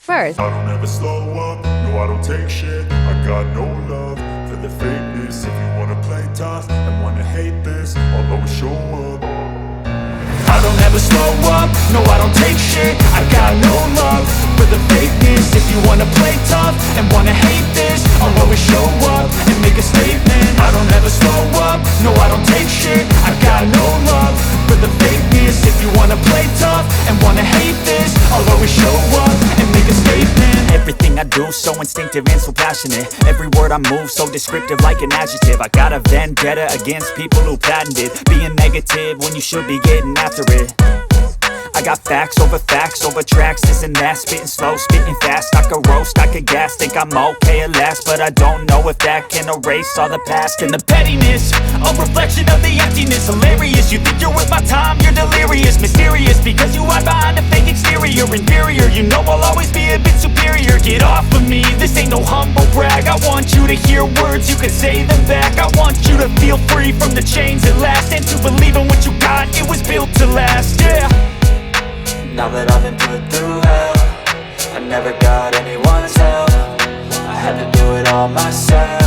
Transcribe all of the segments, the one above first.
first. I don't ever slow up, no I don't take shit. I got no love for the fakeness. If you wanna play tough and wanna hate this, I'll always show up. I don't ever slow up, no I don't take shit. I got no love for the fakeness. If you wanna play tough and wanna hate this, I'll always show up and make a statement. I don't ever slow up, no I don't take shit. I got no love for the fakeness. If you wanna play tough and wanna hate this, I'll always show up and make a statement. Everything I do so instinctive and so passionate. Every word I move so descriptive like an adjective. I got a vendetta against people who patented being negative when you should be getting after it. I got facts over tracks, this and that. Spitting slow, spitting fast. I could roast, I could gas. Think I'm okay at last, but I don't know if that can erase all the past. And the pettiness, a reflection of the emptiness. Hilarious, you think you're worth my time, you're delirious. Mysterious, because you hide behind a fake exterior. Inferior, you know I'll always be a bit superior. Get off of me, this ain't no humble brag. I want you to hear words, you can say them back. I want you to feel free from the chains at last, and to believe in what you got, it was built to last, yeah. Now that I've been put through hell, I never got anyone's help. I had to do it all myself.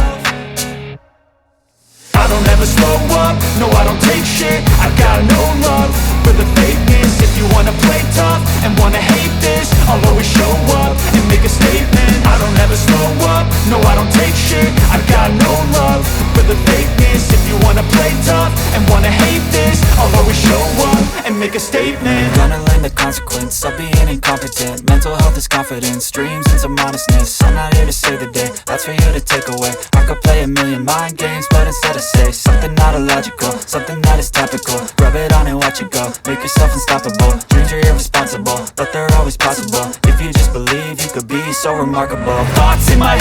I don't ever slow up, no I don't take shit. I got no love for the fakeness. If you wanna play tough and wanna hate this, I'll always show up and make a statement. I don't ever slow up, no I don't take shit. I got no love for the fakeness. If you wanna play tough and wanna hate this, I'll always show up and make a statement. Gonna learn the consequence of being incompetent. Mental health is confidence, dreams and some modestness. I'm not here to save the day, that's for you to take away. I could play a million mind games, but instead I say something not illogical, something that is topical. Rub it on and watch it go, make yourself unstoppable. Dreams are irresponsible, but they're always possible. If you just believe, you could be so remarkable. Thoughts in my